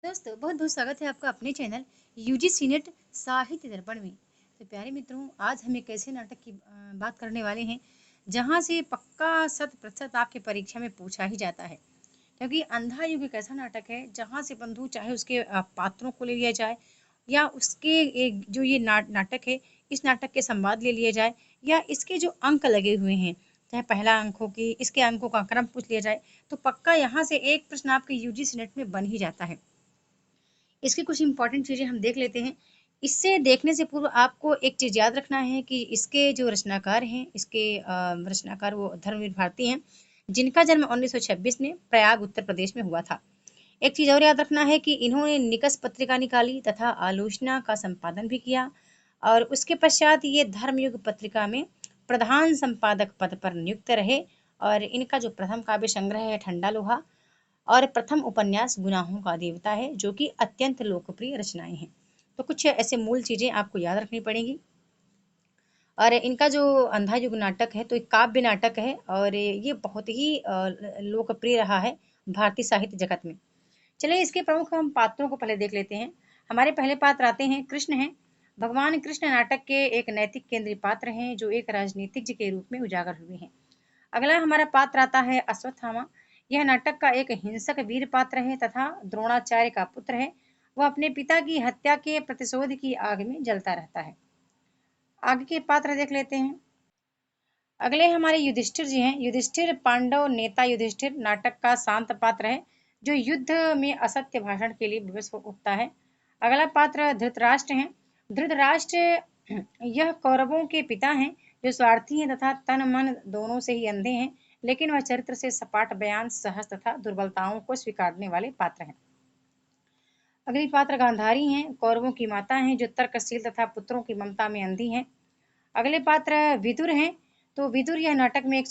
दोस्तों बहुत बहुत स्वागत है आपका अपने चैनल यूजीसी नेट साहित्य दर्पण में। तो प्यारे मित्रों, आज हम एक ऐसे नाटक की बात करने वाले हैं जहां से पक्का 100% आपके परीक्षा में पूछा ही जाता है। क्योंकि अंधा युग एक ऐसा नाटक है जहां से बंधु चाहे उसके पात्रों को ले लिया जाए या उसके जो ये नाटक है, इस नाटक के संवाद ले लिए जाए या इसके जो अंक लगे हुए हैं, चाहे पहला अंक हो कि इसके अंकों का क्रम पूछ लिया जाए, तो पक्का यहाँ से एक प्रश्न आपके यूजीसी नेट में बन ही जाता है। इसकी कुछ इंपॉर्टेंट चीज़ें हम देख लेते हैं। इससे देखने से पूर्व आपको एक चीज़ याद रखना है कि इसके जो रचनाकार हैं, इसके रचनाकार वो धर्मवीर भारती हैं, जिनका जन्म 1926 में प्रयाग उत्तर प्रदेश में हुआ था। एक चीज़ और याद रखना है कि इन्होंने निकष पत्रिका निकाली तथा आलोचना का संपादन भी किया और उसके पश्चात ये धर्मयुग पत्रिका में प्रधान संपादक पद पर नियुक्त रहे। और इनका जो प्रथम काव्य संग्रह है ठंडा लोहा और प्रथम उपन्यास गुनाहों का देवता है, जो कि अत्यंत लोकप्रिय रचनाएं हैं। तो कुछ ऐसे मूल चीजें आपको याद रखनी पड़ेंगी। और इनका जो अंधा युग नाटक है तो एक काव्य नाटक है और ये बहुत ही लोकप्रिय रहा है भारतीय साहित्य जगत में। चलिए इसके प्रमुख हम पात्रों को पहले देख लेते हैं। हमारे पहले पात्र आते हैं कृष्ण हैं। भगवान कृष्ण नाटक के एक नैतिक केंद्रीय पात्र हैं जो एक राजनीतिज्ञ के रूप में उजागर हुए हैं। अगला हमारा पात्र आता है अश्वत्थामा। यह नाटक का एक हिंसक वीर पात्र है तथा द्रोणाचार्य का पुत्र है। वह अपने पिता की हत्या के प्रतिशोध की आग में जलता रहता है। आगे के पात्र देख लेते हैं। अगले हमारे युधिष्ठिर जी हैं। युधिष्ठिर पांडव नेता युधिष्ठिर नाटक का शांत पात्र है जो युद्ध में असत्य भाषण के लिए विवश उठता है। अगला पात्र धृतराष्ट्र हैं। धृतराष्ट्र यह कौरवों के पिता हैं जो स्वार्थी हैं तथा तन मन दोनों से ही अंधे हैं, लेकिन वह चरित्र से सपाट बयान सहज तथा दुर्बलताओं को स्वीकारने वाले पात्र हैं। अगली पात्र गांधारी हैं। कौरवों की माता हैं जो तर्कशील तथा पुत्रों की ममता में अंधी हैं। अगले पात्र विदुर हैं। तो विदुर यह नाटक में एक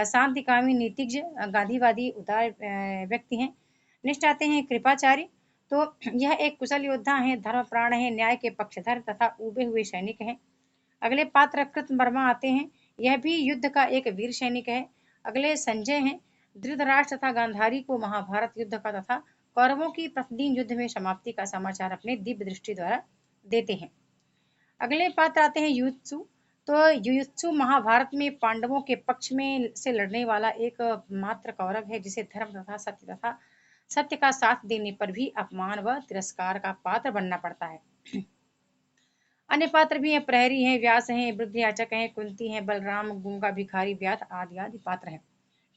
शांतिकामी नीतिज्ञ गांधीवादी उदार व्यक्ति हैं। नेक्स्ट आते हैं कृपाचार्य। तो यह एक कुशल योद्धा हैं, धर्मप्राण हैं, न्याय के पक्षधर तथा उबे हुए सैनिक हैं। अगले पात्र कृतवर्मा आते हैं। यह भी युद्ध का एक वीर सैनिक है। अगले संजय हैं। धृतराष्ट्र तथा गांधारी को महाभारत युद्ध का तथा कौरवों की प्रतिदिन युद्ध में समाप्ति का समाचार अपने दिव्य दृष्टि द्वारा देते हैं। अगले पात्र आते हैं युयुत्सु। तो युयुत्सु महाभारत में पांडवों के पक्ष में से लड़ने वाला एक मात्र कौरव है जिसे धर्म तथा सत्य का साथ देने पर भी अपमान व तिरस्कार का पात्र बनना पड़ता है। अन्य पात्र भी हैं, प्रहरी हैं, व्यास हैं, वृद्धयाचक हैं, कुंती हैं, बलराम, गूंगा भिखारी, व्याध आदि आदि पात्र हैं।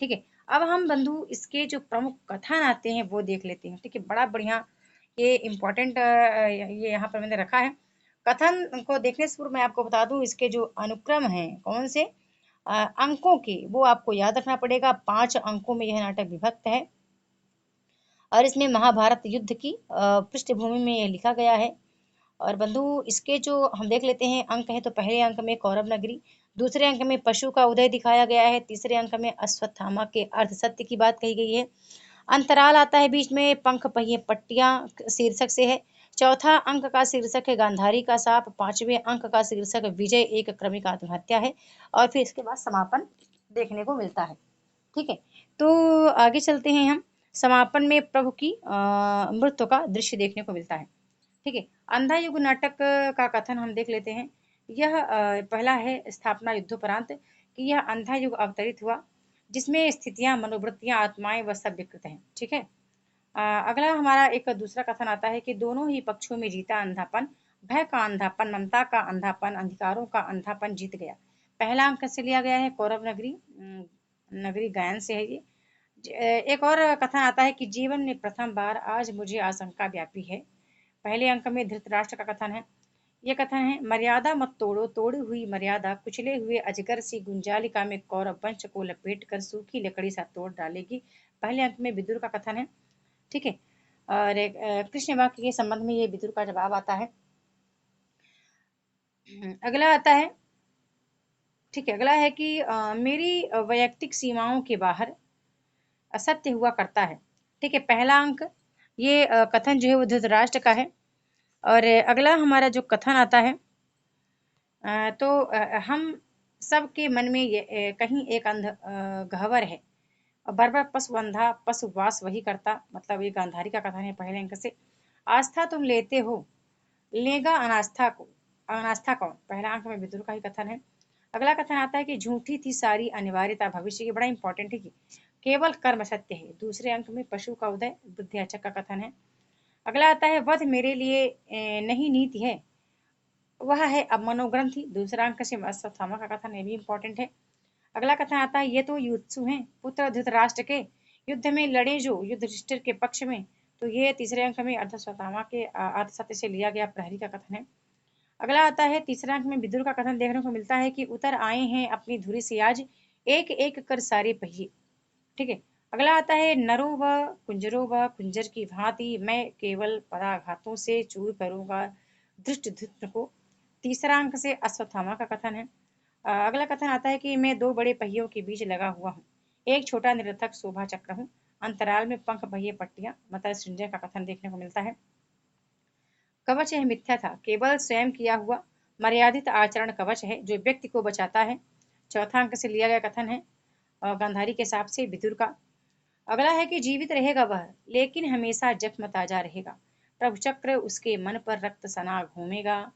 ठीक है। अब हम बंधु इसके जो प्रमुख कथन आते हैं वो देख लेते हैं। ठीक है, बड़ा बढ़िया ये इम्पोर्टेंट ये यहाँ पर मैंने रखा है। कथन को देखने से पूर्व मैं आपको बता दूं इसके जो अनुक्रम हैं कौन से अंकों के, वो आपको याद रखना पड़ेगा। 5 अंकों में यह नाटक विभक्त है और इसमें महाभारत युद्ध की पृष्ठभूमि में यह लिखा गया है। और बंधु इसके जो हम देख लेते हैं अंक है, तो पहले अंक में कौरव नगरी, दूसरे अंक में पशु का उदय दिखाया गया है, तीसरे अंक में अश्वत्थामा के अर्ध सत्य की बात कही गई है। अंतराल आता है बीच में, पंख पहिए पट्टियां शीर्षक से है। चौथा अंक का शीर्षक है गांधारी का साप। पांचवें अंक का शीर्षक विजय एक क्रमिक आत्महत्या है। और फिर इसके बाद समापन देखने को मिलता है। ठीक है, तो आगे चलते हैं हम। समापन में प्रभु की मृत्यु का दृश्य देखने को मिलता है। ठीक है, अंधा युग नाटक का कथन हम देख लेते हैं। यह पहला है स्थापना युद्धोपरांत कि यह अंधा युग अवतरित हुआ जिसमें स्थितियां मनोवृत्तियां आत्माएं व सब विकृत हैं। ठीक है। अगला हमारा एक दूसरा कथन आता है कि दोनों ही पक्षों में जीता अंधापन, भय का अंधापन, ममता का अंधापन, अधिकारों का अंधापन जीत गया। पहला अंक से लिया गया है कौरव नगरी नगरी गायन से है ये। एक और कथन आता है कि जीवन में प्रथम बार आज मुझे आशंका व्यापी है। पहले अंक में धृतराष्ट्र का कथन है। ये कथन है, मर्यादा मत तोड़ो, तोड़ी हुई मर्यादा कुचले हुए अजगर सी गुंजालिका में कौरव वंश को लपेट कर सूखी लकड़ी सा तोड़ डालेगी। पहले अंक में विदुर का कथन है। ठीक है। और एक कृष्ण वाक्य के संबंध में ये विदुर का जवाब आता है। अगला आता है, ठीक है, अगला है कि मेरी वैयक्तिक सीमाओं के बाहर असत्य हुआ करता है। ठीक है, पहला अंक ये कथन जो है वो धृतराष्ट्र का है। और अगला हमारा जो कथन आता है तो हम सबके मन में ये कहीं एक अंध गह्वर है। और बर्बर पशु अंधा पशु वास वही करता, मतलब ये गांधारी का कथन है पहले अंक से। आस्था तुम लेते हो, लेगा अनास्था को, अनास्था कौन, पहला अंक में विदुर का ही कथन है। अगला कथन आता है कि झूठी थी सारी अनिवार्यता भविष्य की, बड़ा इंपॉर्टेंट है कि केवल कर्म सत्य है, दूसरे अंक में पशु का उदय बुद्धियाचक का कथन है। अगला आता है वध मेरे लिए नहीं नीति है, वह है अब मनोग्रंथि, दूसरा अंक से अश्वत्थामा का कथन, ये भी इंपॉर्टेंट है। अगला कथन आता है ये तो युत्सु हैं पुत्र धृतराष्ट्र के, युद्ध में लड़े जो युधिष्ठिर के पक्ष में, तो ये तीसरे अंक में अर्धश्वत्थामा के अर्धसत्य से लिया गया प्रहरी का कथन है। अगला आता है तीसरा अंक में विदुर का कथन देखने को मिलता है कि उतर आए हैं अपनी धुरी से आज, एक एक कर सारे पहिए। ठीक है। अगला आता है नरो व कुंजरो व कुंजर की भांति मैं केवल पदाघातों से चूर करूंगा धृष्ट धृष्ट को, तीसरा अंक से अश्वत्थामा का कथन है। अगला कथन आता है कि मैं दो बड़े पहियों के बीच लगा हुआ हूँ, एक छोटा निरर्थक शोभा चक्र हूँ, अंतराल में पंख पहिए पट्टियां, मतलब सृंजय का कथन देखने को मिलता है। कवच यह मिथ्या था, केवल स्वयं किया हुआ मर्यादित आचरण कवच है जो व्यक्ति को बचाता है, चौथा अंक से लिया गया कथन है गांधारी के हिसाब से विदुर का। अगला है कि जीवित रहेगा वह लेकिन हमेशा जख्म ताजा रहेगा, प्रभु चक्र उसके मन पर रक्त सना घूमेगा,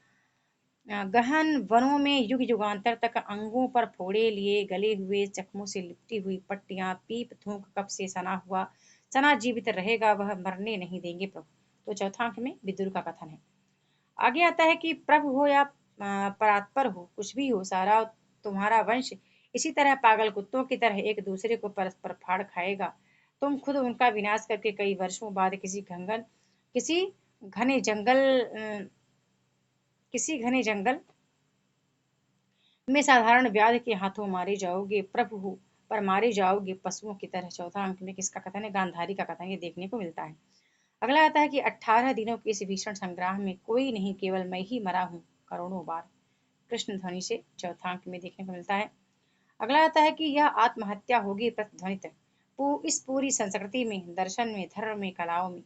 गहन वनों में युग युगांतर तक अंगों पर फोड़े लिए गले हुए जख्मों से लिपटी हुई पट्टियां, पीप थूक कप से सना हुआ सना जीवित रहेगा, वह मरने नहीं देंगे प्रभु, तो चौथा अंक में विदुर का कथन है। आगे आता है कि प्रभु हो या परात्पर हो, कुछ भी हो, सारा तुम्हारा वंश इसी तरह पागल कुत्तों की तरह एक दूसरे को परस्पर फाड़ खाएगा, तुम खुद उनका विनाश करके कई वर्षों बाद किसी घने जंगल किसी घने जंगल में साधारण व्याध के हाथों मारे जाओगे प्रभु हो, पर मारे जाओगे पशुओं की तरह, चौथा अंक में किसका कथन है, गांधारी का कथन ये देखने को मिलता है। अगला आता है कि 18 दिनों के इस भीषण संग्राम में कोई नहीं केवल मैं ही मरा हूँ करोड़ों बार, कृष्ण ध्वनि से, चौथा अंक में देखने को मिलता है। अगला आता है कि यह आत्महत्या होगी प्रतिध्वनित इस पूरी संस्कृति में, दर्शन में, धर्म में, कलाओं में।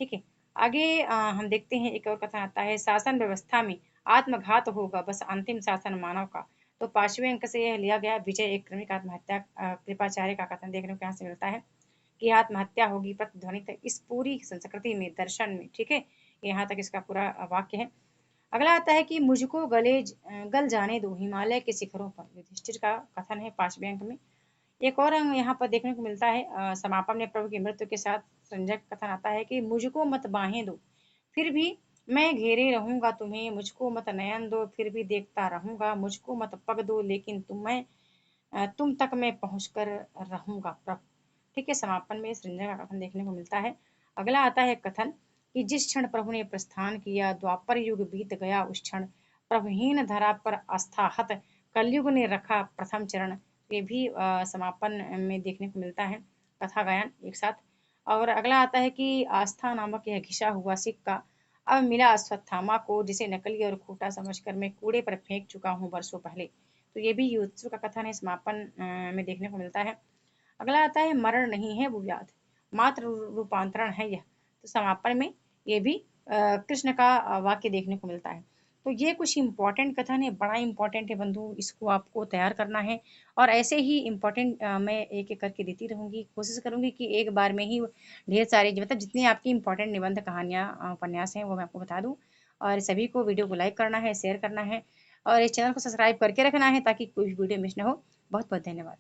ठीक है। आगे हम देखते हैं एक और कथन आता है शासन व्यवस्था में आत्मघात होगा बस अंतिम शासन मानव का, तो पांचवें अंक से यह लिया गया विजय एक क्रमिक आत्महत्या कृपाचार्य का कथन देखने को यहाँ से मिलता है कि आत्महत्या होगी प्रतिध्वनित इस पूरी संस्कृति में, दर्शन में। ठीक है, यहाँ तक इसका पूरा वाक्य है। अगला आता है कि मुझको गल जाने दो हिमालय के शिखरों पर, युधिष्ठिर का कथन है पांचवें अंक में। एक और अंग यहाँ पर देखने को मिलता है समापन में प्रभु की मृत्यु के साथ संजय कथन आता है कि मुझको मत बाहें दो फिर भी मैं घेरे रहूंगा तुम्हें, मुझको मत नयन दो फिर भी देखता रहूंगा, मुझको मत पग दो लेकिन तुम तक मैं पहुंच कर रहूंगा प्रभु। ठीक है, समापन में संजय का कथन देखने को मिलता है। अगला आता है कथन कि जिस क्षण प्रभु ने प्रस्थान किया द्वापर युग बीत गया उस क्षण प्रभुहीन धरा पर आस्था हत कलयुग ने रखा प्रथम चरण, ये भी समापन में देखने को मिलता है, कथा गायन एक साथ। और अगला आता है कि आस्था नामक यह घिसा हुआ सिक्का अब मिला अश्वत्थामा को जिसे नकली और खोटा समझकर मैं कूड़े पर फेंक चुका हूँ वर्षों पहले, तो ये भी युत्सु का कथन है, समापन में देखने को मिलता है। अगला आता है मरण नहीं है वो व्याध मात्र रूपांतरण है यह, तो समापन में ये भी कृष्ण का वाक्य देखने को मिलता है। तो ये कुछ इंपॉर्टेंट कथन है, बड़ा इंपॉर्टेंट है बंधु, इसको आपको तैयार करना है और ऐसे ही इंपॉर्टेंट मैं एक एक करके देती रहूंगी, कोशिश करूंगी कि एक बार में ही ढेर सारे मतलब जितनी आपकी इंपॉर्टेंट निबंध कहानियाँ उपन्यास हैं वो मैं आपको बता दूं। और सभी को वीडियो को लाइक करना है, शेयर करना है और इस चैनल को सब्सक्राइब करके रखना है ताकि कोई वीडियो मिस ना हो। बहुत बहुत धन्यवाद।